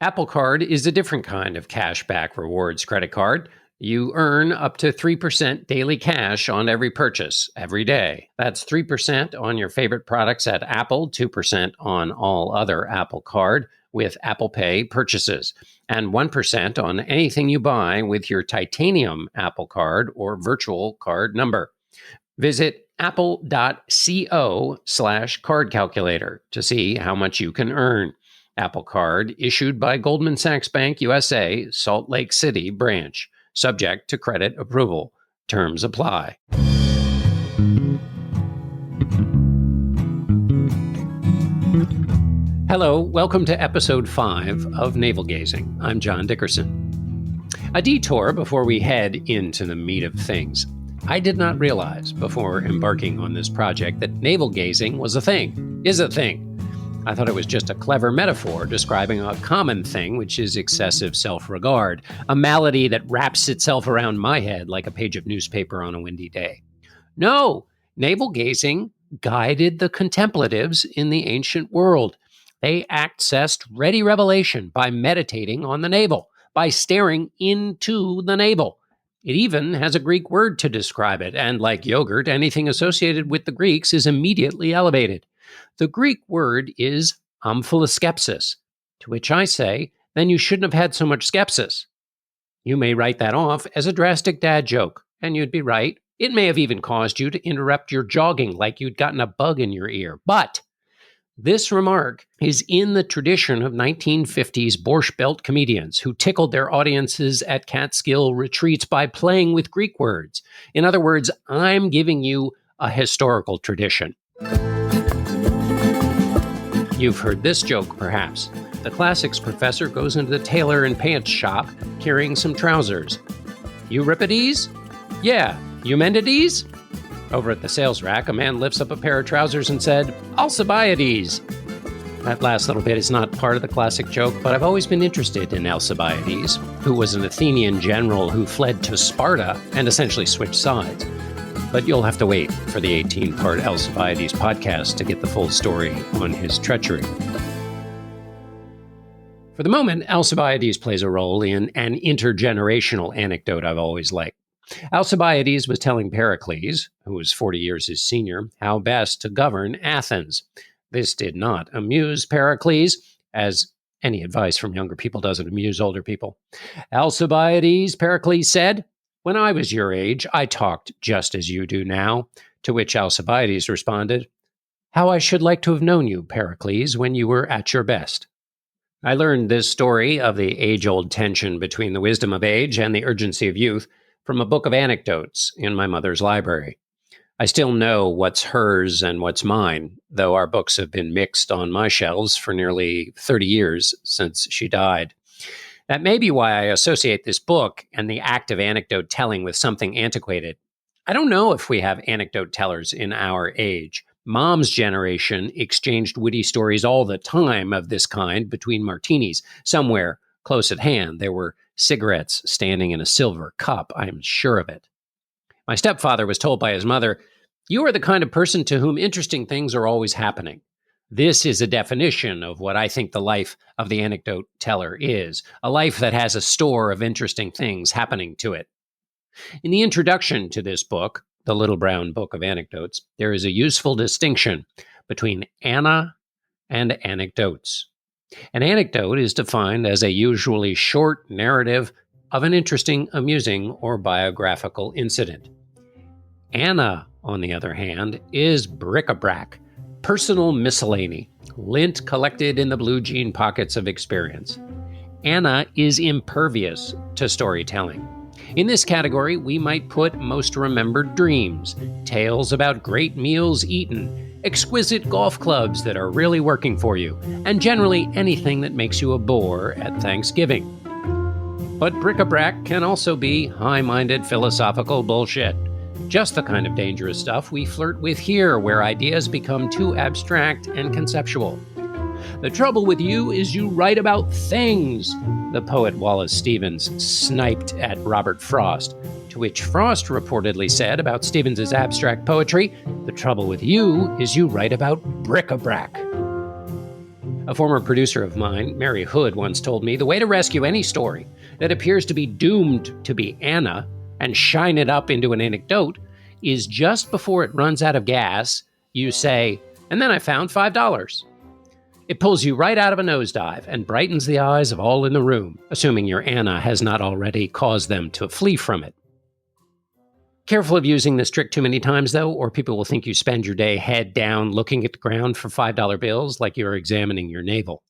Apple Card is a different kind of cashback rewards credit card. You earn up to 3% daily cash on every purchase every day. That's 3% on your favorite products at Apple, 2% on all other Apple Card with Apple Pay purchases, and 1% on anything you buy with your titanium Apple Card or virtual card number. Visit apple.co/card calculator to see how much you can earn. Apple Card issued by Goldman Sachs Bank USA, Salt Lake City branch. Subject to credit approval. Terms apply. Hello, welcome to episode 5 of Navel Gazing. I'm John Dickerson. A detour before we head into the meat of things. I did not realize before embarking on this project that navel gazing was a thing, is a thing. I thought it was just a clever metaphor describing a common thing, which is excessive self-regard, a malady that wraps itself around my head like a page of newspaper on a windy day. No, navel gazing guided the contemplatives in the ancient world. They accessed ready revelation by meditating on the navel, by staring into the navel. It even has a Greek word to describe it, and like yogurt, anything associated with the Greeks is immediately elevated. The Greek word is amphileskepsis, to which I say, then you shouldn't have had so much skepsis. You may write that off as a drastic dad joke, and you'd be right. It may have even caused you to interrupt your jogging like you'd gotten a bug in your ear. But this remark is in the tradition of 1950s Borscht Belt comedians who tickled their audiences at Catskill retreats by playing with Greek words. In other words, I'm giving you a historical tradition. You've heard this joke, perhaps. The classics professor goes into the tailor and pants shop carrying some trousers. Euripides? Yeah. Eumenides? Over at the sales rack, a man lifts up a pair of trousers and said, Alcibiades. That last little bit is not part of the classic joke, but I've always been interested in Alcibiades, who was an Athenian general who fled to Sparta and essentially switched sides. But you'll have to wait for the 18-part Alcibiades podcast to get the full story on his treachery. For the moment, Alcibiades plays a role in an intergenerational anecdote I've always liked. Alcibiades was telling Pericles, who was 40 years his senior, how best to govern Athens. This did not amuse Pericles, as any advice from younger people doesn't amuse older people. Alcibiades, Pericles said, when I was your age, I talked just as you do now, to which Alcibiades responded, how I should like to have known you, Pericles, when you were at your best. I learned this story of the age-old tension between the wisdom of age and the urgency of youth from a book of anecdotes in my mother's library. I still know what's hers and what's mine, though our books have been mixed on my shelves for nearly 30 years since she died. That may be why I associate this book and the act of anecdote telling with something antiquated. I don't know if we have anecdote tellers in our age. Mom's generation exchanged witty stories all the time of this kind between martinis. Somewhere close at hand, there were cigarettes standing in a silver cup. I am sure of it. My stepfather was told by his mother, you are the kind of person to whom interesting things are always happening. This is a definition of what I think the life of the anecdote teller is, a life that has a store of interesting things happening to it. In the introduction to this book, The Little Brown Book of Anecdotes, there is a useful distinction between Anna and anecdotes. An anecdote is defined as a usually short narrative of an interesting, amusing, or biographical incident. Anna, on the other hand, is bric-a-brac, personal miscellany, lint collected in the blue jean pockets of experience. Anna is impervious to storytelling. In this category, we might put most remembered dreams, tales about great meals eaten, exquisite golf clubs that are really working for you, and generally anything that makes you a bore at Thanksgiving. But bric-a-brac can also be high-minded philosophical bullshit. Just the kind of dangerous stuff we flirt with here, where ideas become too abstract and conceptual. The trouble with you is you write about things, the poet Wallace Stevens sniped at Robert Frost, to which Frost reportedly said about Stevens's abstract poetry, the trouble with you is you write about bric-a-brac. A former producer of mine, Mary Hood, once told me the way to rescue any story that appears to be doomed to be Anna and shine it up into an anecdote is just before it runs out of gas, you say, "And then I found $5." It pulls you right out of a nosedive and brightens the eyes of all in the room, assuming your Anna has not already caused them to flee from it. Careful of using this trick too many times, though, or people will think you spend your day head down looking at the ground for $5 bills like you're examining your navel.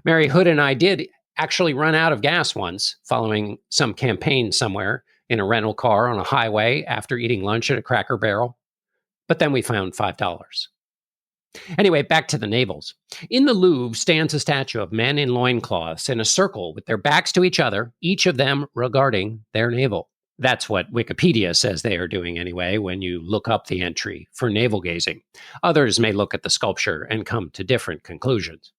Mary Hood and I did actually run out of gas once following some campaign somewhere in a rental car on a highway after eating lunch at a Cracker Barrel. But then we found $5. Anyway, back to the navels. In the Louvre stands a statue of men in loincloths in a circle with their backs to each other, each of them regarding their navel. That's what Wikipedia says they are doing anyway when you look up the entry for navel gazing. Others may look at the sculpture and come to different conclusions.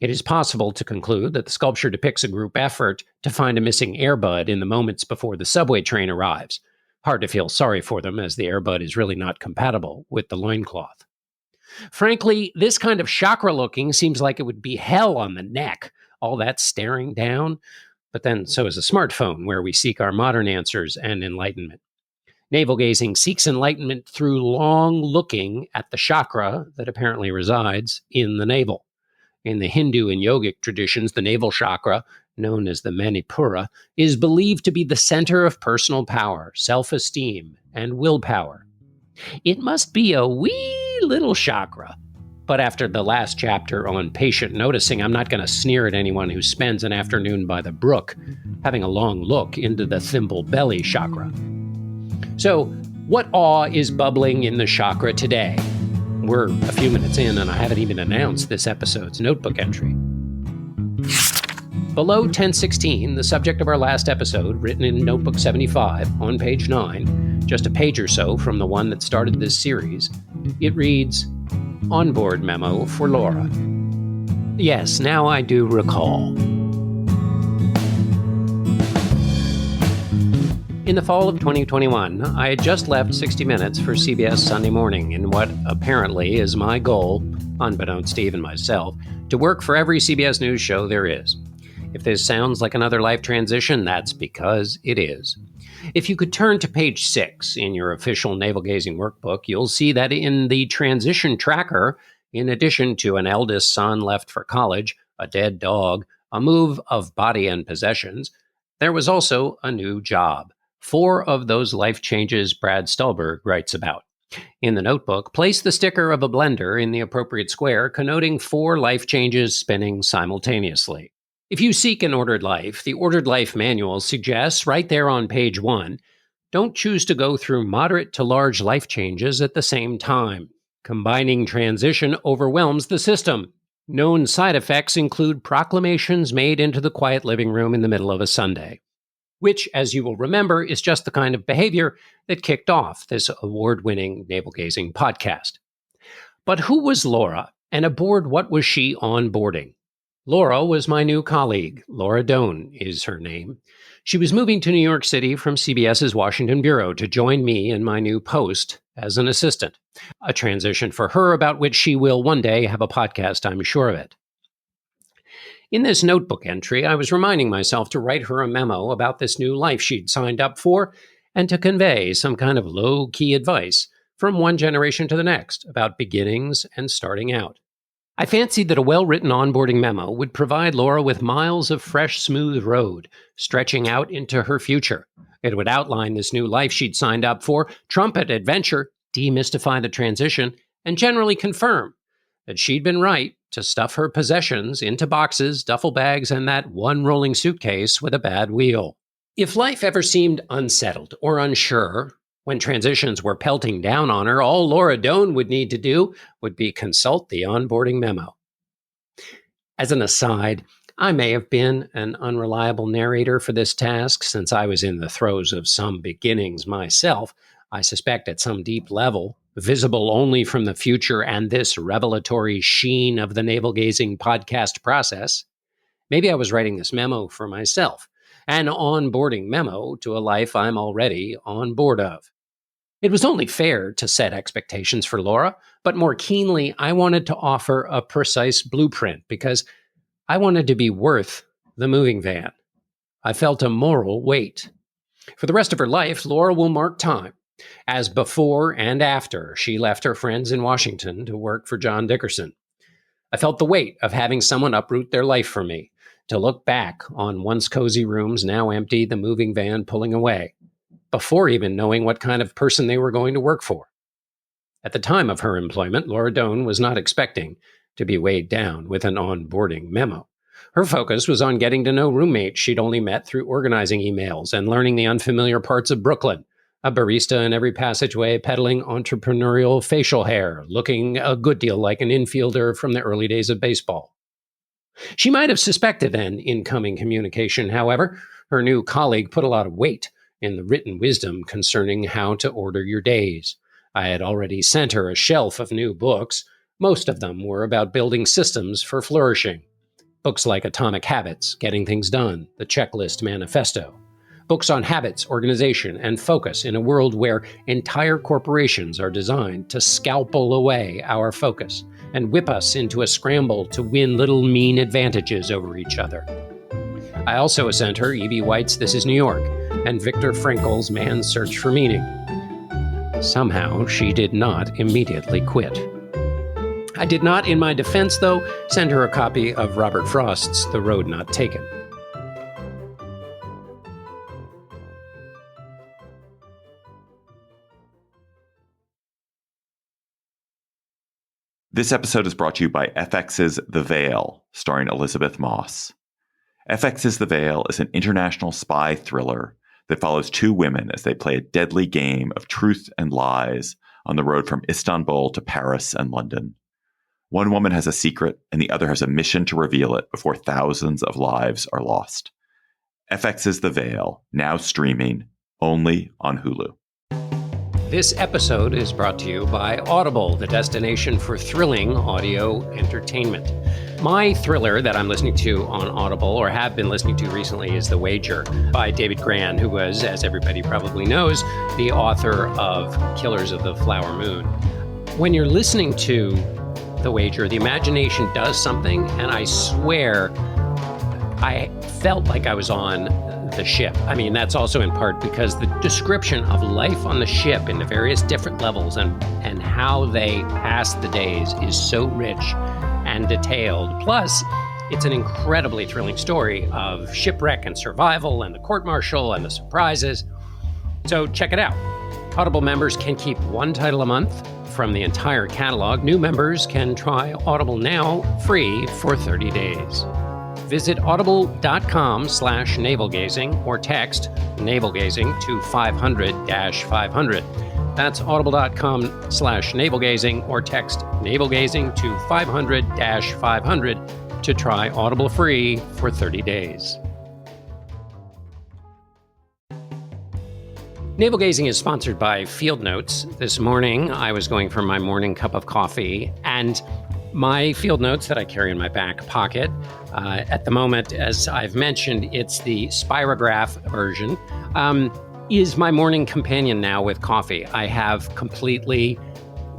It is possible to conclude that the sculpture depicts a group effort to find a missing airbud in the moments before the subway train arrives. Hard to feel sorry for them, as the airbud is really not compatible with the loincloth. Frankly, this kind of chakra looking seems like it would be hell on the neck, all that staring down. But then so is a smartphone, where we seek our modern answers and enlightenment. Navel gazing seeks enlightenment through long looking at the chakra that apparently resides in the navel. In the Hindu and yogic traditions, the navel chakra, known as the Manipura, is believed to be the center of personal power, self-esteem, and willpower. It must be a wee little chakra. But after the last chapter on patient noticing, I'm not going to sneer at anyone who spends an afternoon by the brook having a long look into the thimble belly chakra. So, what awe is bubbling in the chakra today? We're a few minutes in, and I haven't even announced this episode's notebook entry. Below 1016, the subject of our last episode, written in Notebook 75 on page 9, just a page or so from the one that started this series, it reads, Onboard memo for Laura. Yes, now I do recall. In the fall of 2021, I had just left 60 Minutes for CBS Sunday Morning in what apparently is my goal, unbeknownst to even myself, to work for every CBS News show there is. If this sounds like another life transition, that's because it is. If you could turn to page 6 in your official navel gazing workbook, you'll see that in the transition tracker, in addition to an eldest son left for college, a dead dog, a move of body and possessions, there was also a new job. 4 of those life changes Brad Stulberg writes about. In the notebook, place the sticker of a blender in the appropriate square, connoting 4 life changes spinning simultaneously. If you seek an ordered life, the Ordered Life Manual suggests right there on page 1, don't choose to go through moderate to large life changes at the same time. Combining transition overwhelms the system. Known side effects include proclamations made into the quiet living room in the middle of a Sunday, which, as you will remember, is just the kind of behavior that kicked off this award-winning navel-gazing podcast. But who was Laura, and aboard what was she onboarding? Laura was my new colleague. Laura Doan is her name. She was moving to New York City from CBS's Washington Bureau to join me in my new post as an assistant, a transition for her about which she will one day have a podcast, I'm sure of it. In this notebook entry, I was reminding myself to write her a memo about this new life she'd signed up for and to convey some kind of low-key advice from one generation to the next about beginnings and starting out. I fancied that a well-written onboarding memo would provide Laura with miles of fresh, smooth road, stretching out into her future. It would outline this new life she'd signed up for, trumpet adventure, demystify the transition, and generally confirm that she'd been right to stuff her possessions into boxes, duffel bags, and that one rolling suitcase with a bad wheel. If life ever seemed unsettled or unsure, when transitions were pelting down on her, all Laura Doan would need to do would be consult the onboarding memo. As an aside, I may have been an unreliable narrator for this task since I was in the throes of some beginnings myself. I suspect at some deep level, visible only from the future and this revelatory sheen of the navel-gazing podcast process, maybe I was writing this memo for myself, an onboarding memo to a life I'm already on board of. It was only fair to set expectations for Laura, but more keenly, I wanted to offer a precise blueprint because I wanted to be worth the moving van. I felt a moral weight. For the rest of her life, Laura will mark time, as before and after she left her friends in Washington to work for John Dickerson. I felt the weight of having someone uproot their life for me, to look back on once cozy rooms now empty, the moving van pulling away, before even knowing what kind of person they were going to work for. At the time of her employment, Laura Doan was not expecting to be weighed down with an onboarding memo. Her focus was on getting to know roommates she'd only met through organizing emails and learning the unfamiliar parts of Brooklyn, a barista in every passageway peddling entrepreneurial facial hair, looking a good deal like an infielder from the early days of baseball. She might have suspected an incoming communication, however. Her new colleague put a lot of weight in the written wisdom concerning how to order your days. I had already sent her a shelf of new books. Most of them were about building systems for flourishing. Books like Atomic Habits, Getting Things Done, The Checklist Manifesto. Books on habits, organization, and focus in a world where entire corporations are designed to scalpel away our focus and whip us into a scramble to win little mean advantages over each other. I also sent her E.B. White's This Is New York and Viktor Frankl's Man's Search for Meaning. Somehow, she did not immediately quit. I did not, in my defense, though, send her a copy of Robert Frost's The Road Not Taken. This episode is brought to you by FX's The Veil, starring Elizabeth Moss. FX's The Veil is an international spy thriller that follows two women as they play a deadly game of truth and lies on the road from Istanbul to Paris and London. One woman has a secret, and the other has a mission to reveal it before thousands of lives are lost. FX's The Veil, now streaming only on Hulu. This episode is brought to you by Audible, the destination for thrilling audio entertainment. My thriller that I'm listening to on Audible, or have been listening to recently, is The Wager by David Grann, who was, as everybody probably knows, the author of Killers of the Flower Moon. When you're listening to The Wager, the imagination does something, and I swear I felt like I was on the ship. I mean, that's also in part because the description of life on the ship in the various different levels and how they pass the days is so rich and detailed. Plus, it's an incredibly thrilling story of shipwreck and survival and the court-martial and the surprises. So check it out. Audible members can keep one title a month from the entire catalog. New members can try Audible now free for 30 days. Visit audible.com/navelgazing or text navelgazing to 500-500. That's audible.com/navelgazing or text navelgazing to 500-500 to try Audible free for 30 days. Navel Gazing is sponsored by Field Notes. This morning, I was going for my morning cup of coffee, and my Field Notes that I carry in my back pocket, at the moment, as I've mentioned, it's the Spirograph version, is my morning companion now with coffee. I have completely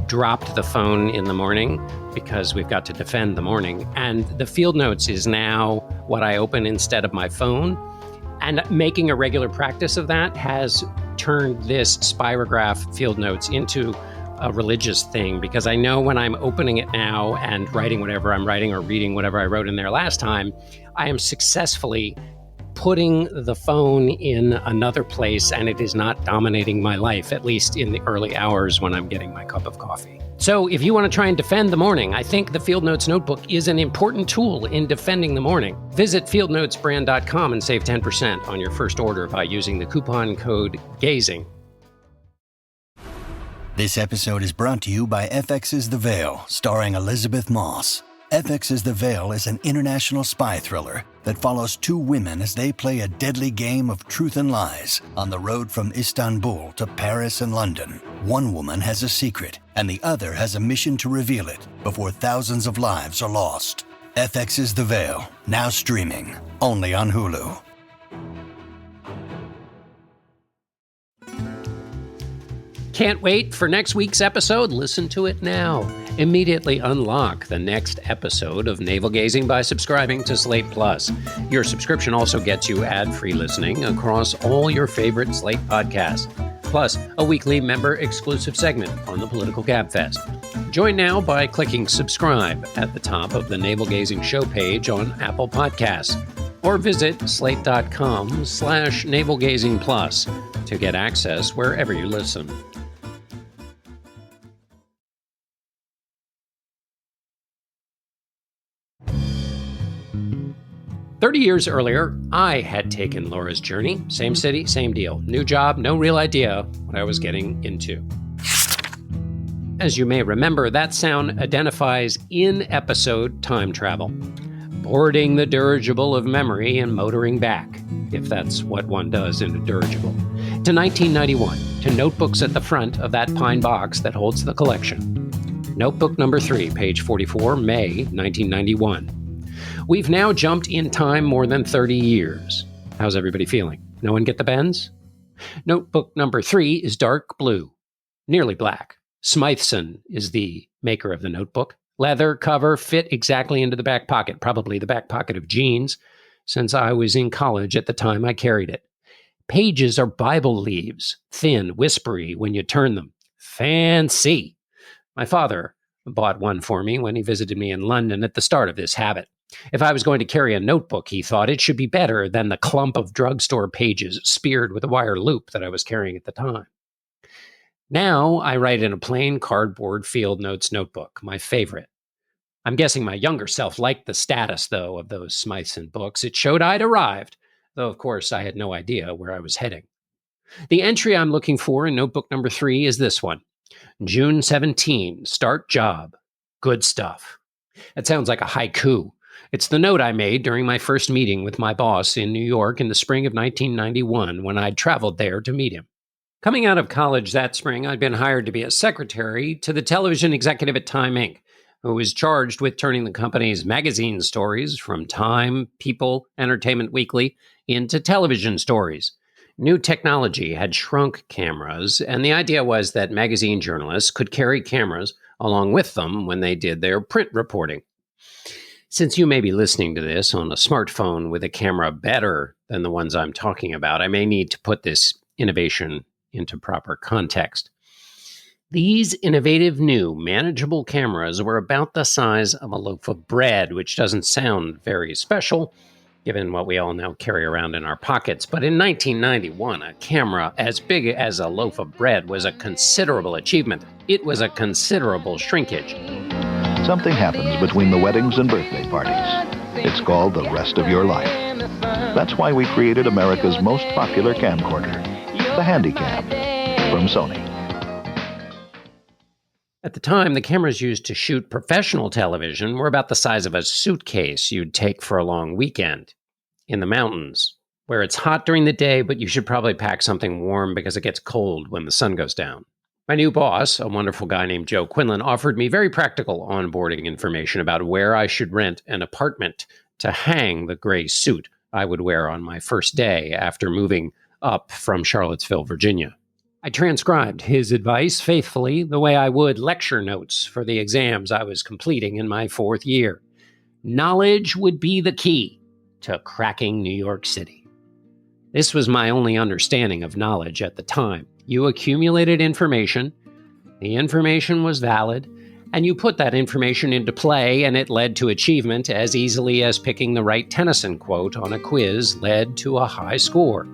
dropped the phone in the morning because we've got to defend the morning, and the Field Notes is now what I open instead of my phone. And making a regular practice of that has turned this Spirograph Field Notes into a religious thing, because I know when I'm opening it now and writing whatever I'm writing or reading whatever I wrote in there last time, I am successfully putting the phone in another place and it is not dominating my life, at least in the early hours when I'm getting my cup of coffee. So if you want to try and defend the morning, I think the Field Notes notebook is an important tool in defending the morning. Visit fieldnotesbrand.com and save 10% on your first order by using the coupon code GAZING. This episode is brought to you by FX's The Veil, starring Elizabeth Moss. FX's The Veil is an international spy thriller that follows two women as they play a deadly game of truth and lies on the road from Istanbul to Paris and London. One woman has a secret, and the other has a mission to reveal it before thousands of lives are lost. FX's The Veil, now streaming, only on Can't wait for next week's episode? Listen to it now. Immediately unlock the next episode of Navel Gazing by subscribing to Slate Plus. Your subscription also gets you ad-free listening across all your favorite Slate podcasts, plus a weekly member-exclusive segment on the political Gabfest. Join now by clicking subscribe at the top of the Navel Gazing show page on Apple Podcasts, or visit slate.com/navelgazingplus to get access wherever you listen. "30 years earlier, I had taken Laura's journey. Same city, same deal. New job, no real idea what I was getting into." As you may remember, that sound identifies in-episode time travel. Boarding the dirigible of memory and motoring back, if that's what one does in a dirigible, to 1991, to notebooks at the front of that pine box that holds the collection. Notebook number 3, page 44, May 1991. We've now jumped in time more than 30 years. How's everybody feeling? No one get the bends? Notebook number 3 is dark blue, nearly black. Smytheson is the maker of the notebook. Leather cover, fit exactly into the back pocket, probably the back pocket of jeans, since I was in college at the time I carried it. Pages are Bible leaves, thin, whispery when you turn them. Fancy. My father bought one for me when he visited me in London at the start of this habit. If I was going to carry a notebook, he thought, it should be better than the clump of drugstore pages speared with a wire loop that I was carrying at the time. Now I write in a plain cardboard field notes notebook, my favorite. I'm guessing my younger self liked the status, though, of those Smytheson books. It showed I'd arrived, though, of course, I had no idea where I was heading. The entry I'm looking for in notebook number 3 is this one. June 17, start job. Good stuff. That sounds like a haiku. It's the note I made during my first meeting with my boss in New York in the spring of 1991 when I'd traveled there to meet him. Coming out of college that spring, I'd been hired to be a secretary to the television executive at Time Inc., who was charged with turning the company's magazine stories from Time, People, Entertainment Weekly into television stories. New technology had shrunk cameras, and the idea was that magazine journalists could carry cameras along with them when they did their print reporting. Since you may be listening to this on a smartphone with a camera better than the ones I'm talking about, I may need to put this innovation into proper context. These innovative new manageable cameras were about the size of a loaf of bread, which doesn't sound very special, given what we all now carry around in our pockets. But in 1991, a camera as big as a loaf of bread was a considerable achievement. It was a considerable shrinkage. Something happens between the weddings and birthday parties. It's called the rest of your life. That's why we created America's most popular camcorder, the Handycam, from Sony. At the time, the cameras used to shoot professional television were about the size of a suitcase you'd take for a long weekend in the mountains, where it's hot during the day, but you should probably pack something warm because it gets cold when the sun goes down. My new boss, a wonderful guy named Joe Quinlan, offered me very practical onboarding information about where I should rent an apartment to hang the gray suit I would wear on my first day after moving up from Charlottesville, Virginia. I transcribed his advice faithfully the way I would lecture notes for the exams I was completing in my 4th year. Knowledge would be the key to cracking New York City. This was my only understanding of knowledge at the time. You accumulated information, the information was valid, and you put that information into play, and it led to achievement as easily as picking the right Tennyson quote on a quiz led to a high score.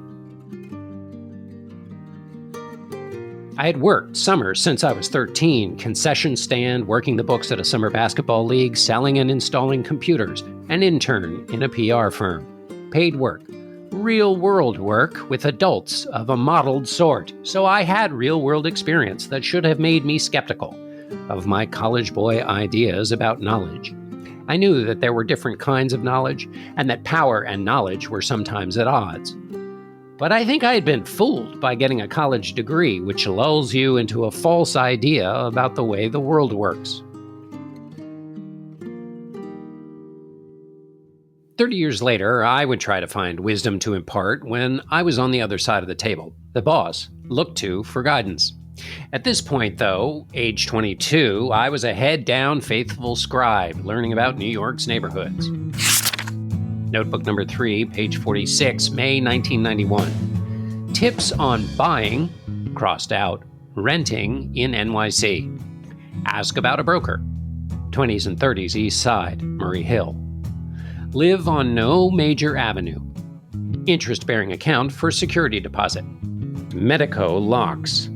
I had worked summers since I was 13, concession stand, working the books at a summer basketball league, selling and installing computers, an intern in a PR firm. Paid work. Real-world work with adults of a modeled sort. So I had real-world experience that should have made me skeptical of my college boy ideas about knowledge. I knew that there were different kinds of knowledge, and that power and knowledge were sometimes at odds. But I think I had been fooled by getting a college degree, which lulls you into a false idea about the way the world works. 30 years later, I would try to find wisdom to impart when I was on the other side of the table, the boss looked to for guidance. At this point, though, age 22, I was a head-down faithful scribe learning about New York's neighborhoods. Notebook number 3, page 46, May 1991. Tips on buying, crossed out, renting in NYC. Ask about a broker. 20s and 30s East Side, Murry Hill. Live on no major avenue. Interest-bearing account for security deposit. Medeco Locks.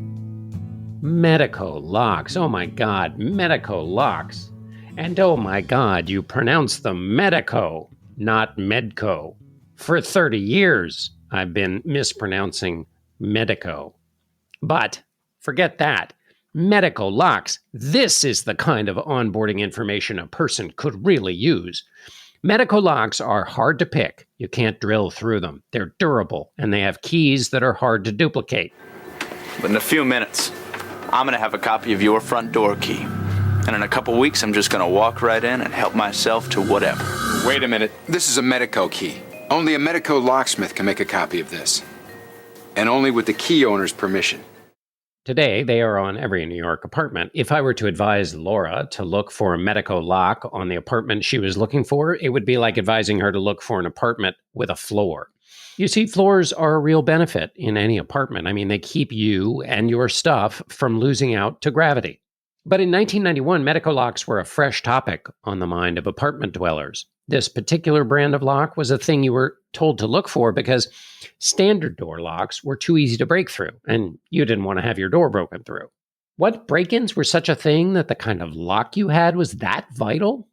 Medeco Locks. Oh my God, Medeco Locks. And oh my God, you pronounce them Medeco, not Medco. For 30 years, I've been mispronouncing Medeco. But forget that. Medeco Locks. This is the kind of onboarding information a person could really use. Medeco Locks are hard to pick. You can't drill through them. They're durable, and they have keys that are hard to duplicate. But in a few minutes, I'm going to have a copy of your front door key. And in a couple weeks, I'm just going to walk right in and help myself to whatever. Wait a minute. This is a Medeco key. Only a Medeco locksmith can make a copy of this. And only with the key owner's permission. Today, they are on every New York apartment. If I were to advise Laura to look for a Medeco lock on the apartment she was looking for, it would be like advising her to look for an apartment with a floor. You see, floors are a real benefit in any apartment. I mean, they keep you and your stuff from losing out to gravity. But in 1991, Medeco locks were a fresh topic on the mind of apartment dwellers. This particular brand of lock was a thing you were told to look for because standard door locks were too easy to break through, and you didn't want to have your door broken through. What break-ins were such a thing that the kind of lock you had was that vital?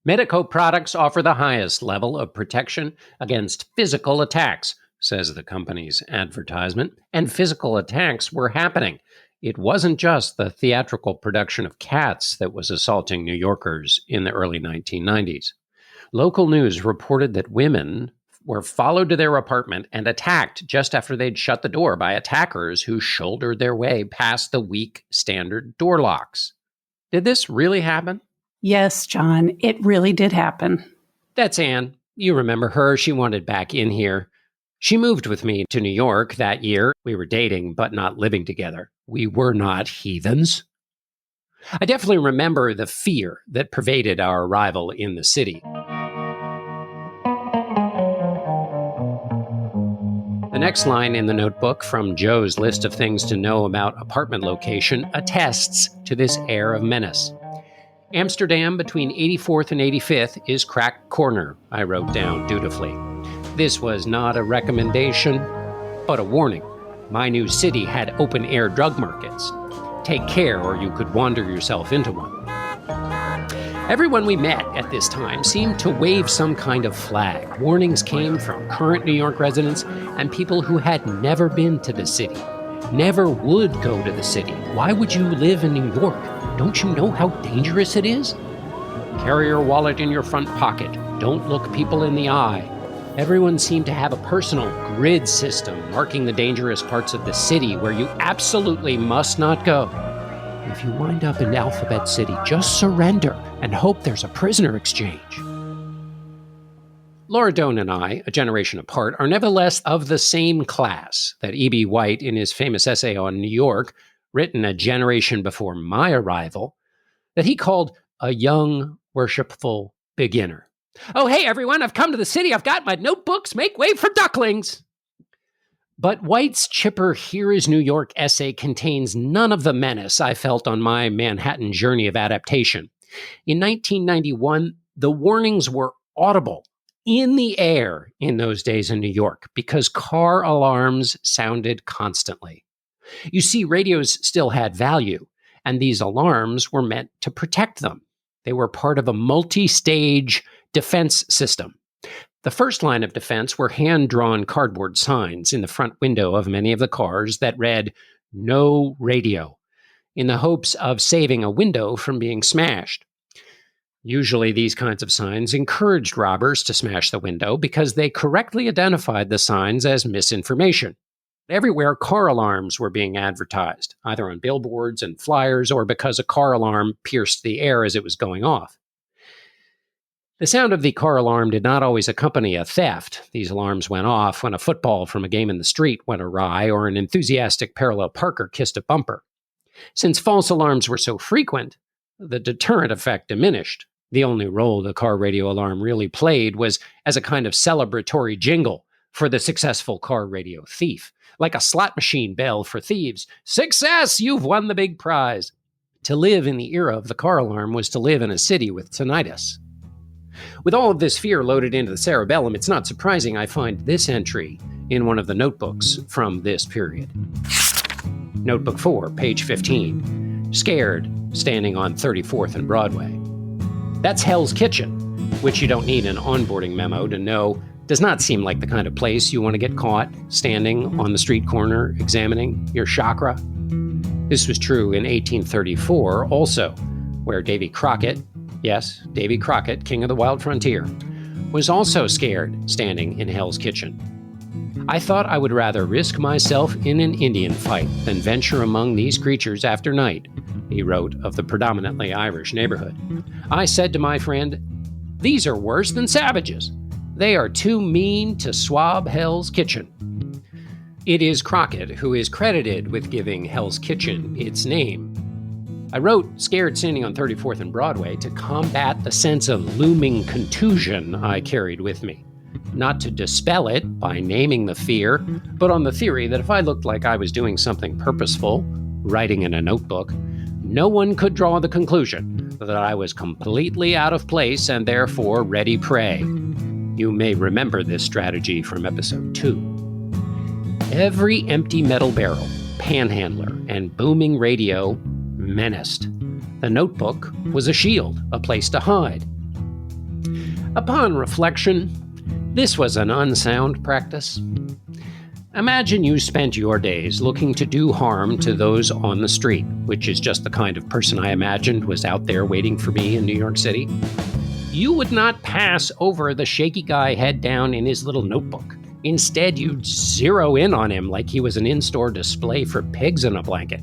Medeco products offer the highest level of protection against physical attacks, says the company's advertisement, and physical attacks were happening. It wasn't just the theatrical production of Cats that was assaulting New Yorkers in the early 1990s. Local news reported that women were followed to their apartment and attacked just after they'd shut the door by attackers who shouldered their way past the weak standard door locks. Did this really happen? Yes, John, it really did happen. That's Anne. You remember her. She wanted back in here. She moved with me to New York that year. We were dating, but not living together. We were not heathens. I definitely remember the fear that pervaded our arrival in the city. The next line in the notebook from Joe's list of things to know about apartment location attests to this air of menace. Amsterdam between 84th and 85th is crack corner, I wrote down dutifully. This was not a recommendation, but a warning. My new city had open-air drug markets. Take care or you could wander yourself into one. Everyone we met at this time seemed to wave some kind of flag. Warnings came from current New York residents and people who had never been to the city, never would go to the city. Why would you live in New York? Don't you know how dangerous it is? Carry your wallet in your front pocket. Don't look people in the eye. Everyone seemed to have a personal grid system marking the dangerous parts of the city where you absolutely must not go. If you wind up in Alphabet City, just surrender and hope there's a prisoner exchange. Laura Doan and I, a generation apart, are nevertheless of the same class that E.B. White, in his famous essay on New York, written a generation before my arrival, that he called a young, worshipful beginner. Oh, hey, everyone, I've come to the city. I've got my notebooks. Make way for ducklings. But White's chipper Here is New York essay contains none of the menace I felt on my Manhattan journey of adaptation. In 1991, the warnings were audible, in the air in those days in New York, because car alarms sounded constantly. You see, radios still had value, and these alarms were meant to protect them. They were part of a multi-stage defense system. The first line of defense were hand-drawn cardboard signs in the front window of many of the cars that read, "No radio," in the hopes of saving a window from being smashed. Usually these kinds of signs encouraged robbers to smash the window because they correctly identified the signs as misinformation. Everywhere, car alarms were being advertised, either on billboards and flyers or because a car alarm pierced the air as it was going off. The sound of the car alarm did not always accompany a theft. These alarms went off when a football from a game in the street went awry or an enthusiastic parallel parker kissed a bumper. Since false alarms were so frequent, the deterrent effect diminished. The only role the car radio alarm really played was as a kind of celebratory jingle for the successful car radio thief, like a slot machine bell for thieves. Success! You've won the big prize. To live in the era of the car alarm was to live in a city with tinnitus. With all of this fear loaded into the cerebellum, it's not surprising I find this entry in one of the notebooks from this period. Notebook 4, page 15. Scared, standing on 34th and Broadway. That's Hell's Kitchen, which you don't need an onboarding memo to know does not seem like the kind of place you want to get caught standing on the street corner examining your chakra. This was true in 1834 also, where Davy Crockett, yes, Davy Crockett, king of the wild frontier, was also scared standing in Hell's Kitchen. I thought I would rather risk myself in an Indian fight than venture among these creatures after night, he wrote of the predominantly Irish neighborhood. I said to my friend, these are worse than savages. They are too mean to swab Hell's Kitchen. It is Crockett who is credited with giving Hell's Kitchen its name. I wrote Scared Standing on 34th and Broadway to combat the sense of looming contusion I carried with me. Not to dispel it by naming the fear, but on the theory that if I looked like I was doing something purposeful, writing in a notebook, no one could draw the conclusion that I was completely out of place and therefore ready prey. You may remember this strategy from episode 2. Every empty metal barrel, panhandler, and booming radio menaced. The notebook was a shield, a place to hide. Upon reflection, this was an unsound practice. Imagine you spent your days looking to do harm to those on the street, which is just the kind of person I imagined was out there waiting for me in New York City. You would not pass over the shaky guy head down in his little notebook. Instead, you'd zero in on him like he was an in-store display for pigs in a blanket.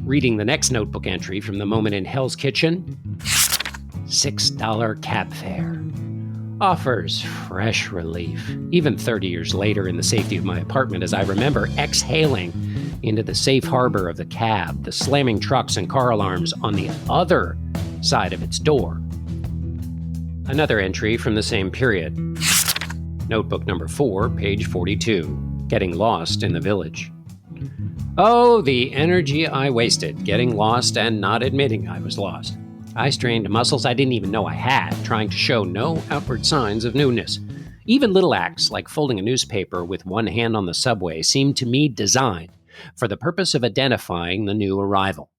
Reading the next notebook entry from the moment in Hell's Kitchen, $6 cab fare. Offers fresh relief, even 30 years later in the safety of my apartment as I remember exhaling into the safe harbor of the cab, the slamming trucks and car alarms on the other side of its door. Another entry from the same period. Notebook number 4, page 42, Getting Lost in the Village. Oh, the energy I wasted getting lost and not admitting I was lost. I strained muscles I didn't even know I had, trying to show no outward signs of newness. Even little acts like folding a newspaper with one hand on the subway seemed to me designed for the purpose of identifying the new arrival.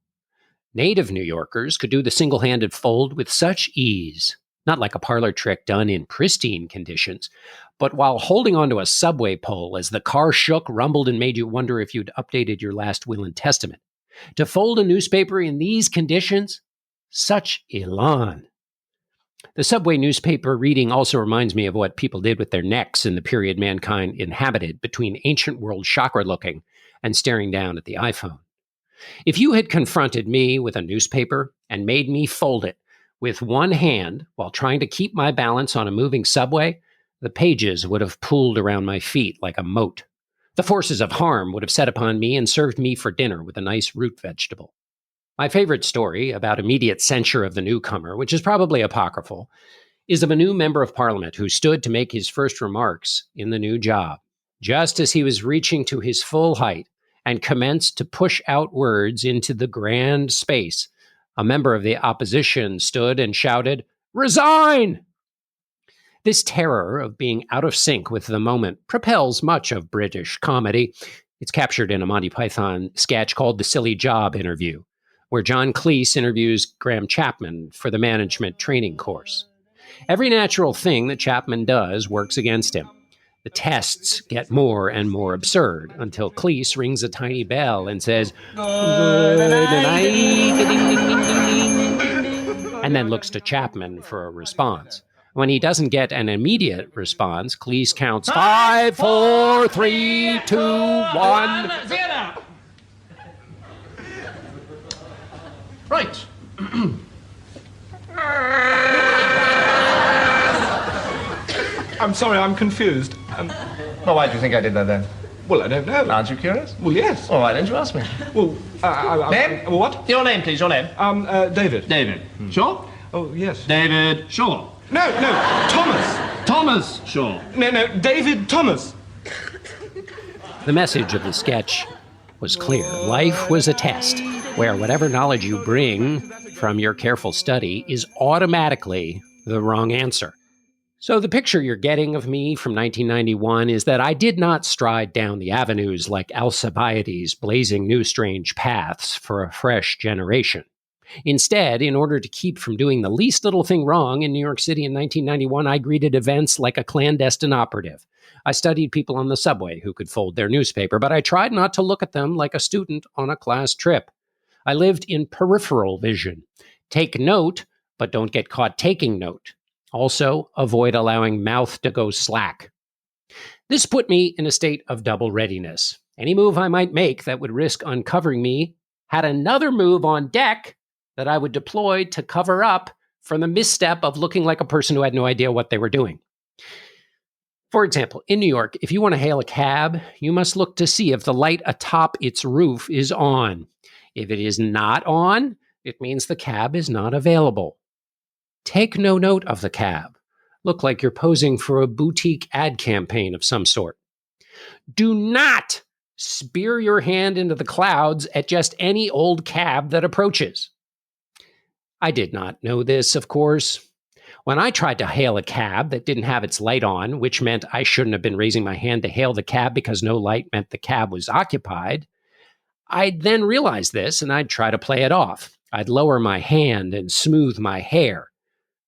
Native New Yorkers could do the single-handed fold with such ease, not like a parlor trick done in pristine conditions, but while holding onto a subway pole as the car shook, rumbled, and made you wonder if you'd updated your last will and testament. To fold a newspaper in these conditions? Such elan. The subway newspaper reading also reminds me of what people did with their necks in the period mankind inhabited between ancient world chakra looking and staring down at the iPhone. If you had confronted me with a newspaper and made me fold it with one hand while trying to keep my balance on a moving subway, the pages would have pooled around my feet like a moat. The forces of harm would have set upon me and served me for dinner with a nice root vegetable. My favorite story about immediate censure of the newcomer, which is probably apocryphal, is of a new member of parliament who stood to make his first remarks in the new job. Just as he was reaching to his full height and commenced to push out words into the grand space, a member of the opposition stood and shouted, "Resign!" This terror of being out of sync with the moment propels much of British comedy. It's captured in a Monty Python sketch called The Silly Job Interview, where John Cleese interviews Graham Chapman for the management training course. Every natural thing that Chapman does works against him. The tests get more and more absurd until Cleese rings a tiny bell and says, "Good night," and then looks to Chapman for a response. When he doesn't get an immediate response, Cleese counts 5, 4, 3, 2, 1. Right. I'm sorry, I'm confused. Well, why do you think I did that then? Well, I don't know. Aren't you curious? Well, yes. All right, then you ask me. Well, Name? What? Your name, please, your name. David. David. Sure? Oh, yes. David Shaw. No, Thomas. Thomas Shaw. No, David Thomas. The message of the sketch was clear. Life was a test where whatever knowledge you bring from your careful study is automatically the wrong answer. So the picture you're getting of me from 1991 is that I did not stride down the avenues like Alcibiades, blazing new strange paths for a fresh generation. Instead, in order to keep from doing the least little thing wrong in New York City in 1991, I greeted events like a clandestine operative. I studied people on the subway who could fold their newspaper, but I tried not to look at them like a student on a class trip. I lived in peripheral vision. Take note, but don't get caught taking note. Also, avoid allowing mouth to go slack. This put me in a state of double readiness. Any move I might make that would risk uncovering me had another move on deck that I would deploy to cover up for the misstep of looking like a person who had no idea what they were doing. For example, in New York, if you want to hail a cab, you must look to see if the light atop its roof is on. If it is not on, it means the cab is not available. Take no note of the cab. Look like you're posing for a boutique ad campaign of some sort. Do not spear your hand into the clouds at just any old cab that approaches. I did not know this, of course. When I tried to hail a cab that didn't have its light on, which meant I shouldn't have been raising my hand to hail the cab because no light meant the cab was occupied, I'd then realize this and I'd try to play it off. I'd lower my hand and smooth my hair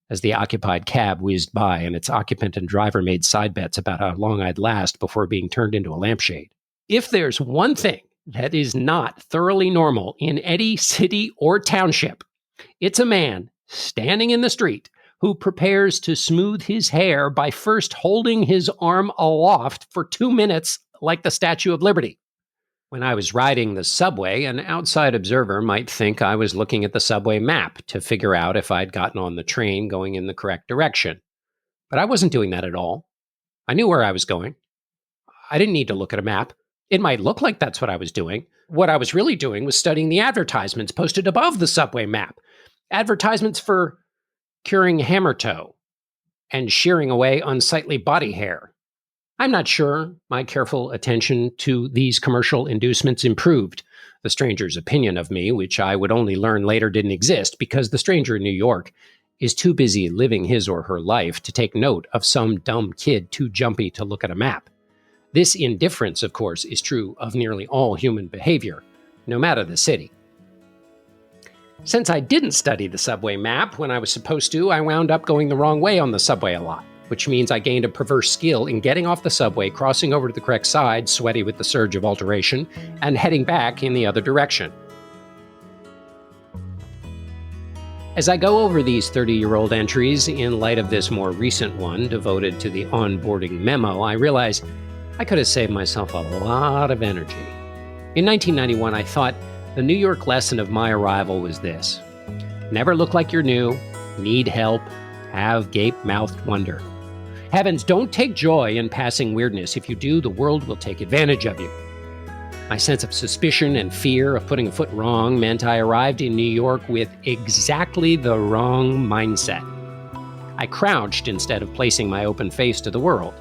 as the occupied cab whizzed by and its occupant and driver made side bets about how long I'd last before being turned into a lampshade. If there's one thing that is not thoroughly normal in any city or township, it's a man standing in the street who prepares to smooth his hair by first holding his arm aloft for 2 minutes like the Statue of Liberty. When I was riding the subway, an outside observer might think I was looking at the subway map to figure out if I'd gotten on the train going in the correct direction. But I wasn't doing that at all. I knew where I was going. I didn't need to look at a map. It might look like that's what I was doing. What I was really doing was studying the advertisements posted above the subway map. Advertisements for curing hammer toe and shearing away unsightly body hair. I'm not sure my careful attention to these commercial inducements improved the stranger's opinion of me, which I would only learn later didn't exist because the stranger in New York is too busy living his or her life to take note of some dumb kid too jumpy to look at a map. This indifference, of course, is true of nearly all human behavior, no matter the city. Since I didn't study the subway map when I was supposed to, I wound up going the wrong way on the subway a lot, which means I gained a perverse skill in getting off the subway, crossing over to the correct side, sweaty with the surge of alteration, and heading back in the other direction. As I go over these 30-year-old entries in light of this more recent one devoted to the onboarding memo, I realize I could have saved myself a lot of energy. In 1991, I thought the New York lesson of my arrival was this: never look like you're new, need help, have gape-mouthed wonder. Heavens, don't take joy in passing weirdness. If you do, the world will take advantage of you. My sense of suspicion and fear of putting a foot wrong meant I arrived in New York with exactly the wrong mindset. I crouched instead of placing my open face to the world.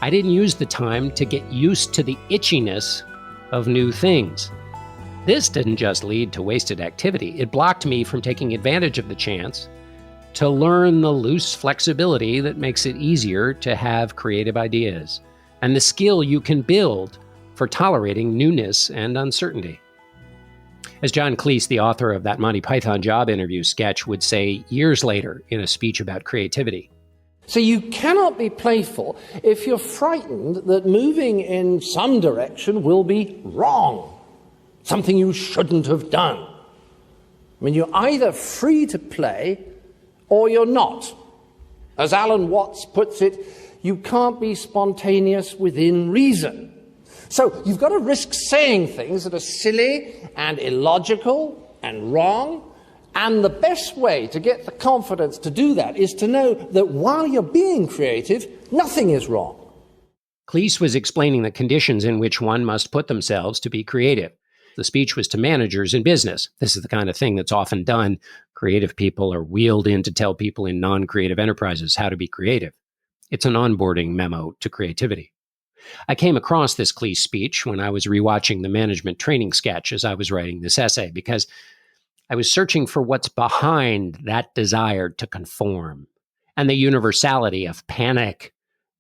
I didn't use the time to get used to the itchiness of new things. This didn't just lead to wasted activity. It blocked me from taking advantage of the chance to learn the loose flexibility that makes it easier to have creative ideas, and the skill you can build for tolerating newness and uncertainty. As John Cleese, the author of that Monty Python job interview sketch, would say years later in a speech about creativity, so you cannot be playful if you're frightened that moving in some direction will be wrong, something you shouldn't have done. I mean, you're either free to play or you're not. As Alan Watts puts it, you can't be spontaneous within reason. So you've got to risk saying things that are silly and illogical and wrong, and the best way to get the confidence to do that is to know that while you're being creative, nothing is wrong. Cleese was explaining the conditions in which one must put themselves to be creative. The speech was to managers in business. This is the kind of thing that's often done. Creative people are wheeled in to tell people in non-creative enterprises how to be creative. It's an onboarding memo to creativity. I came across this Cleese speech when I was rewatching the management training sketch as I was writing this essay, because I was searching for what's behind that desire to conform and the universality of panic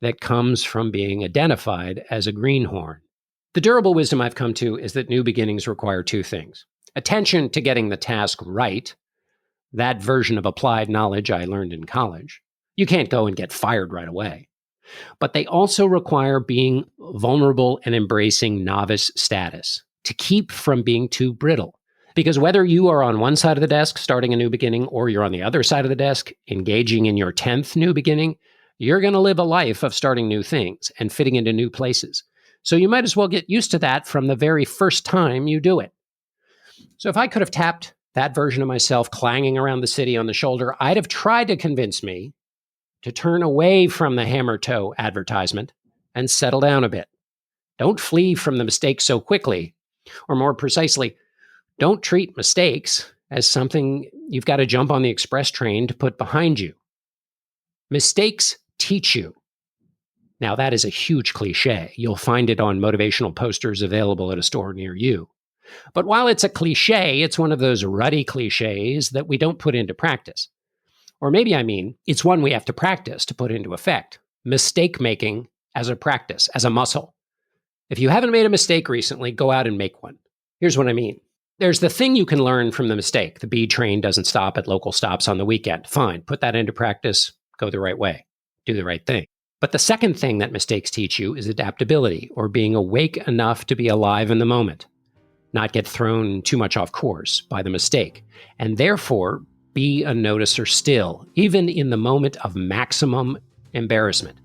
that comes from being identified as a greenhorn. The durable wisdom I've come to is that new beginnings require two things: attention to getting the task right, that version of applied knowledge I learned in college. You can't go and get fired right away. But they also require being vulnerable and embracing novice status to keep from being too brittle. Because whether you are on one side of the desk starting a new beginning or you're on the other side of the desk engaging in your 10th new beginning, you're going to live a life of starting new things and fitting into new places. So you might as well get used to that from the very first time you do it. So if I could have tapped that version of myself clanging around the city on the shoulder, I'd have tried to convince me to turn away from the hammer toe advertisement and settle down a bit. Don't flee from the mistakes so quickly, or more precisely, don't treat mistakes as something you've got to jump on the express train to put behind you. Mistakes teach you. Now, that is a huge cliche. You'll find it on motivational posters available at a store near you. But while it's a cliche, it's one of those ruddy cliches that we don't put into practice. Or maybe it's one we have to practice to put into effect. Mistake making as a practice, as a muscle. If you haven't made a mistake recently, go out and make one. Here's what I mean. There's the thing you can learn from the mistake. The B train doesn't stop at local stops on the weekend. Fine, put that into practice, go the right way, do the right thing. But the second thing that mistakes teach you is adaptability, or being awake enough to be alive in the moment, not get thrown too much off course by the mistake, and therefore be a noticer still, even in the moment of maximum embarrassment.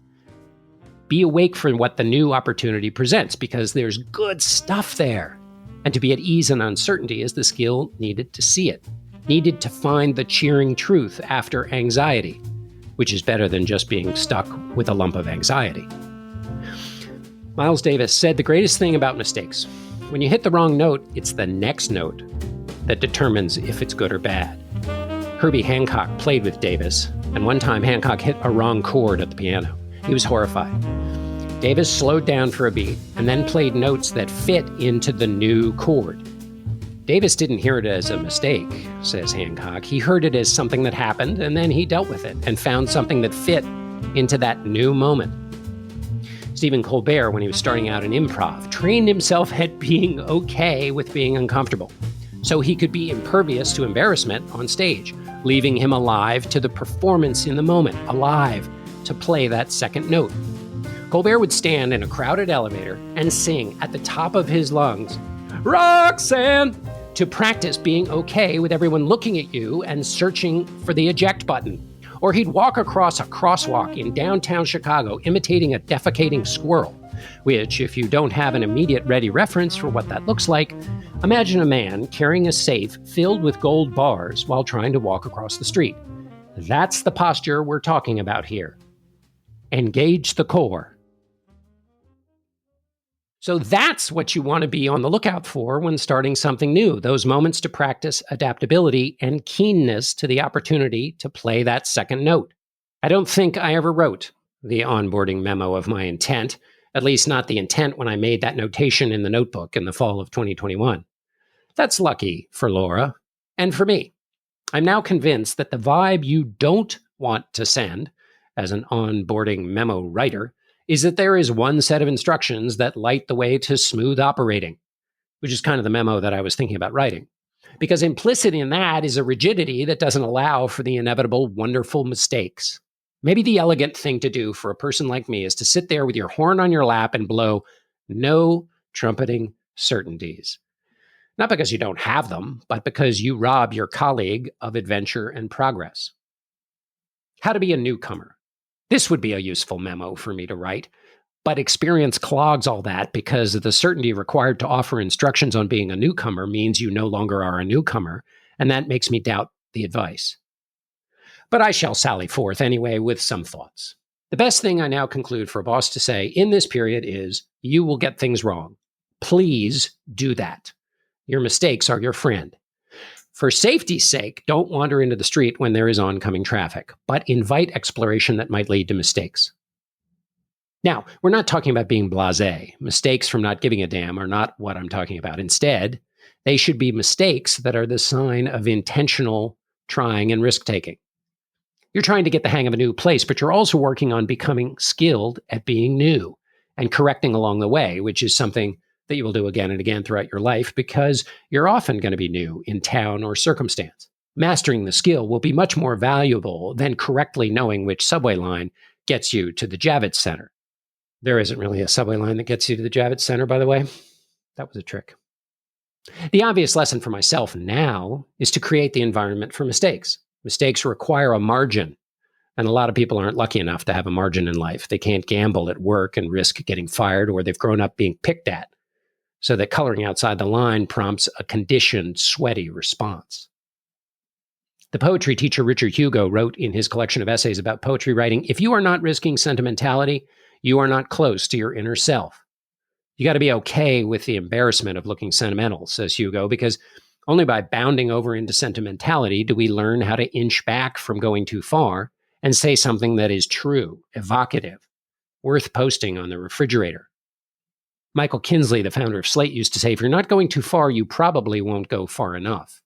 Be awake for what the new opportunity presents, because there's good stuff there. And to be at ease in uncertainty is the skill needed to see it, needed to find the cheering truth after anxiety, which is better than just being stuck with a lump of anxiety. Miles Davis said the greatest thing about mistakes: when you hit the wrong note, it's the next note that determines if it's good or bad. Herbie Hancock played with Davis, and one time Hancock hit a wrong chord at the piano. He was horrified. Davis slowed down for a beat and then played notes that fit into the new chord. Davis didn't hear it as a mistake, says Hancock. He heard it as something that happened, and then he dealt with it and found something that fit into that new moment. Stephen Colbert, when he was starting out in improv, trained himself at being okay with being uncomfortable, so he could be impervious to embarrassment on stage, leaving him alive to the performance in the moment, alive to play that second note. Colbert would stand in a crowded elevator and sing at the top of his lungs, "Roxanne," to practice being okay with everyone looking at you and searching for the eject button. Or he'd walk across a crosswalk in downtown Chicago imitating a defecating squirrel, which, if you don't have an immediate ready reference for what that looks like, imagine a man carrying a safe filled with gold bars while trying to walk across the street. That's the posture we're talking about here. Engage the core. So that's what you want to be on the lookout for when starting something new, those moments to practice adaptability and keenness to the opportunity to play that second note. I don't think I ever wrote the onboarding memo of my intent, at least not the intent when I made that notation in the notebook in the fall of 2021. That's lucky for Laura and for me. I'm now convinced that the vibe you don't want to send as an onboarding memo writer is that there is one set of instructions that light the way to smooth operating, which is kind of the memo that I was thinking about writing. Because implicit in that is a rigidity that doesn't allow for the inevitable wonderful mistakes. Maybe the elegant thing to do for a person like me is to sit there with your horn on your lap and blow no trumpeting certainties. Not because you don't have them, but because you rob your colleague of adventure and progress. How to be a newcomer. This would be a useful memo for me to write, but experience clogs all that because the certainty required to offer instructions on being a newcomer means you no longer are a newcomer, and that makes me doubt the advice. But I shall sally forth anyway with some thoughts. The best thing I now conclude for a boss to say in this period is, you will get things wrong. Please do that. Your mistakes are your friend. For safety's sake, don't wander into the street when there is oncoming traffic, but invite exploration that might lead to mistakes. Now, we're not talking about being blasé. Mistakes from not giving a damn are not what I'm talking about. Instead, they should be mistakes that are the sign of intentional trying and risk-taking. You're trying to get the hang of a new place, but you're also working on becoming skilled at being new and correcting along the way, which is something that you will do again and again throughout your life because you're often going to be new in town or circumstance. Mastering the skill will be much more valuable than correctly knowing which subway line gets you to the Javits Center. There isn't really a subway line that gets you to the Javits Center, by the way. That was a trick. The obvious lesson for myself now is to create the environment for mistakes. Mistakes require a margin, and a lot of people aren't lucky enough to have a margin in life. They can't gamble at work and risk getting fired, or they've grown up being picked at, so that coloring outside the line prompts a conditioned, sweaty response. The poetry teacher Richard Hugo wrote in his collection of essays about poetry writing, if you are not risking sentimentality, you are not close to your inner self. You got to be okay with the embarrassment of looking sentimental, says Hugo, because only by bounding over into sentimentality do we learn how to inch back from going too far and say something that is true, evocative, worth posting on the refrigerator. Michael Kinsley, the founder of Slate, used to say, if you're not going too far, you probably won't go far enough.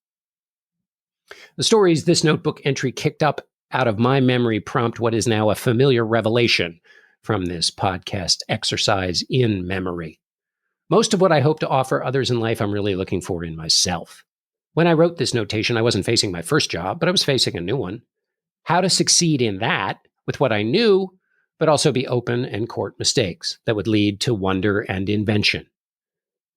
The stories this notebook entry kicked up out of my memory prompt what is now a familiar revelation from this podcast exercise in memory. Most of what I hope to offer others in life, I'm really looking for in myself. When I wrote this notation, I wasn't facing my first job, but I was facing a new one. How to succeed in that with what I knew, but also be open and court mistakes that would lead to wonder and invention.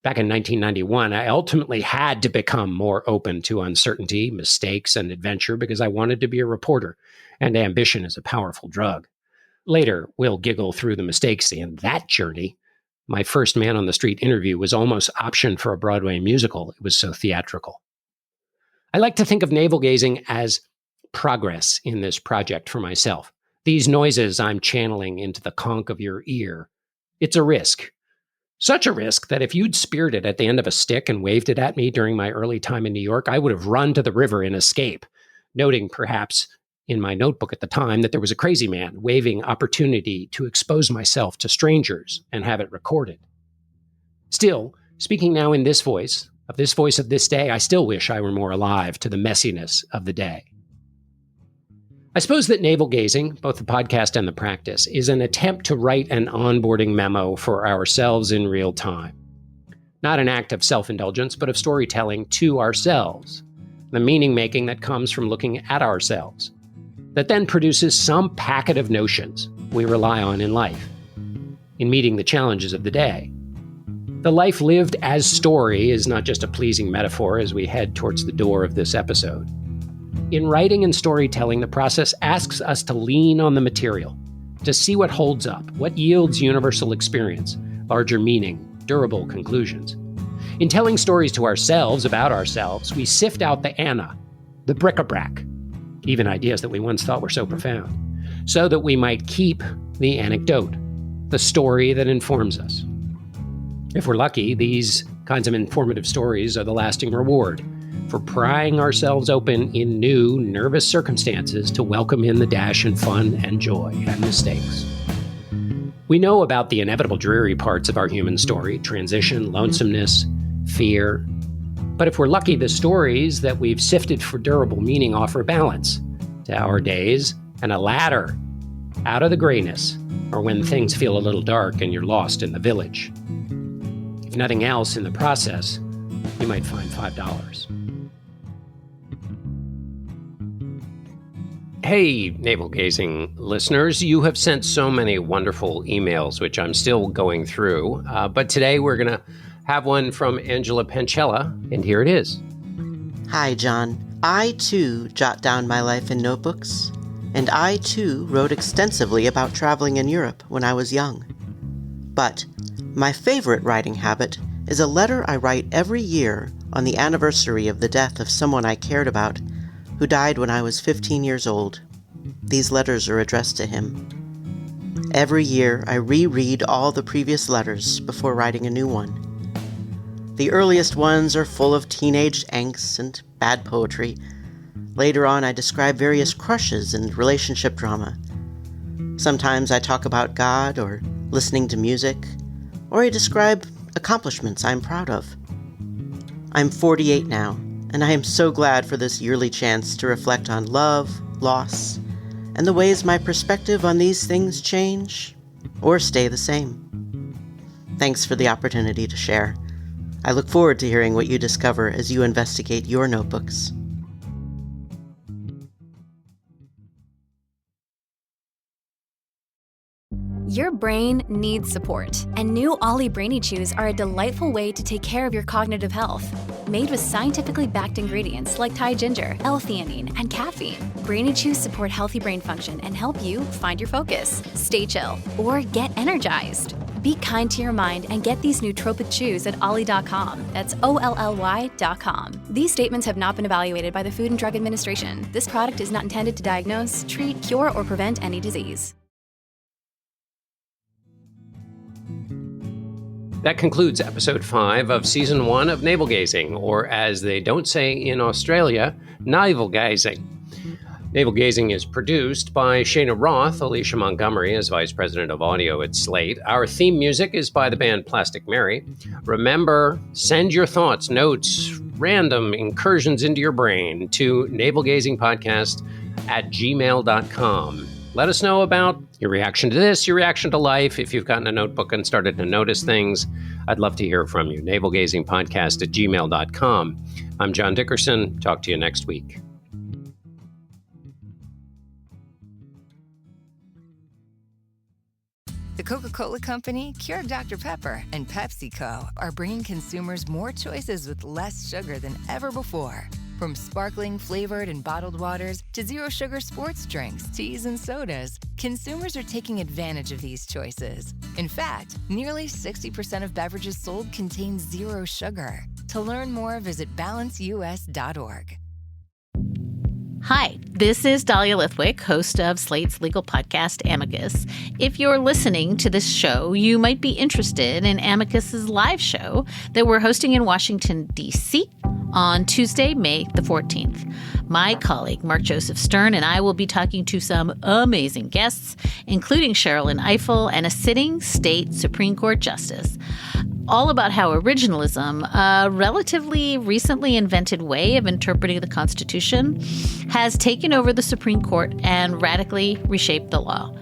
Back in 1991, I ultimately had to become more open to uncertainty, mistakes, and adventure because I wanted to be a reporter, and ambition is a powerful drug. Later, we'll giggle through the mistakes in that journey. My first man-on-the-street interview was almost optioned for a Broadway musical. It was so theatrical. I like to think of navel-gazing as progress in this project for myself. These noises I'm channeling into the conch of your ear. It's a risk. Such a risk that if you'd speared it at the end of a stick and waved it at me during my early time in New York, I would have run to the river and escape, noting perhaps in my notebook at the time that there was a crazy man waving opportunity to expose myself to strangers and have it recorded. Still, speaking now in this voice of this day, I still wish I were more alive to the messiness of the day. I suppose that navel-gazing, both the podcast and the practice, is an attempt to write an onboarding memo for ourselves in real time. Not an act of self-indulgence, but of storytelling to ourselves, the meaning-making that comes from looking at ourselves, that then produces some packet of notions we rely on in life, in meeting the challenges of the day. The life lived as story is not just a pleasing metaphor as we head towards the door of this episode. In writing and storytelling, the process asks us to lean on the material, to see what holds up, what yields universal experience, larger meaning, durable conclusions. In telling stories to ourselves about ourselves, we sift out the Anna, the bric-a-brac, even ideas that we once thought were so profound, so that we might keep the anecdote, the story that informs us. If we're lucky, these kinds of informative stories are the lasting reward for prying ourselves open in new, nervous circumstances to welcome in the dash and fun and joy and mistakes. We know about the inevitable dreary parts of our human story, transition, lonesomeness, fear. But if we're lucky, the stories that we've sifted for durable meaning offer balance to our days and a ladder out of the grayness, or when things feel a little dark and you're lost in the village. If nothing else in the process, you might find $5. Hey, navel-gazing listeners, you have sent so many wonderful emails, which I'm still going through. But today we're going to have one from Angela Pancella, and here it is. Hi, John. I, too, jot down my life in notebooks, and I, too, wrote extensively about traveling in Europe when I was young. But my favorite writing habit is a letter I write every year on the anniversary of the death of someone I cared about who died when I was 15 years old. These letters are addressed to him. Every year, I reread all the previous letters before writing a new one. The earliest ones are full of teenage angst and bad poetry. Later on, I describe various crushes and relationship drama. Sometimes I talk about God or listening to music, or I describe accomplishments I'm proud of. I'm 48 now, and I am so glad for this yearly chance to reflect on love, loss, and the ways my perspective on these things change or stay the same. Thanks for the opportunity to share. I look forward to hearing what you discover as you investigate your notebooks. Your brain needs support, and new Ollie Brainy Chews are a delightful way to take care of your cognitive health. Made with scientifically backed ingredients like Thai ginger, L-theanine, and caffeine, Brainy Chews support healthy brain function and help you find your focus, stay chill, or get energized. Be kind to your mind and get these nootropic chews at ollie.com. That's OLLY.com. These statements have not been evaluated by the Food and Drug Administration. This product is not intended to diagnose, treat, cure, or prevent any disease. That concludes episode 5 of season 1 of Navel Gazing, or as they don't say in Australia, Navel Gazing. Navel Gazing is produced by Cheyna Roth. Alicia Montgomery is Vice President of Audio at Slate. Our theme music is by the band Plastic Mary. Remember, send your thoughts, notes, random incursions into your brain to navelgazingpodcast@gmail.com. Let us know about your reaction to this, your reaction to life. If you've gotten a notebook and started to notice things, I'd love to hear from you. navelgazingpodcast@gmail.com. I'm John Dickerson. Talk to you next week. The Coca-Cola Company, Keurig Dr. Pepper, and PepsiCo are bringing consumers more choices with less sugar than ever before. From sparkling, flavored, and bottled waters to zero-sugar sports drinks, teas, and sodas, consumers are taking advantage of these choices. In fact, nearly 60% of beverages sold contain zero sugar. To learn more, visit balanceus.org. Hi, this is Dahlia Lithwick, host of Slate's legal podcast, Amicus. If you're listening to this show, you might be interested in Amicus's live show that we're hosting in Washington, D.C. on Tuesday, May the 14th. My colleague, Mark Joseph Stern, and I will be talking to some amazing guests, including Sherilyn Ifill and a sitting state Supreme Court justice, all about how originalism, a relatively recently invented way of interpreting the Constitution, has taken over the Supreme Court and radically reshaped the law.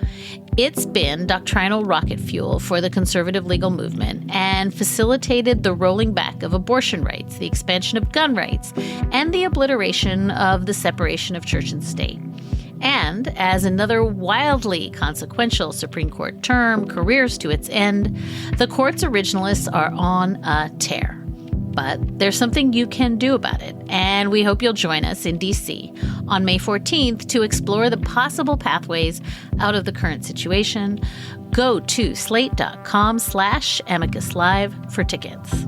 It's been doctrinal rocket fuel for the conservative legal movement and facilitated the rolling back of abortion rights, the expansion of gun rights, and the obliteration of the separation of church and state. And as another wildly consequential Supreme Court term careers to its end, the court's originalists are on a tear. But there's something you can do about it, and we hope you'll join us in D.C. on May 14th to explore the possible pathways out of the current situation. Go to slate.com/amicuslive for tickets.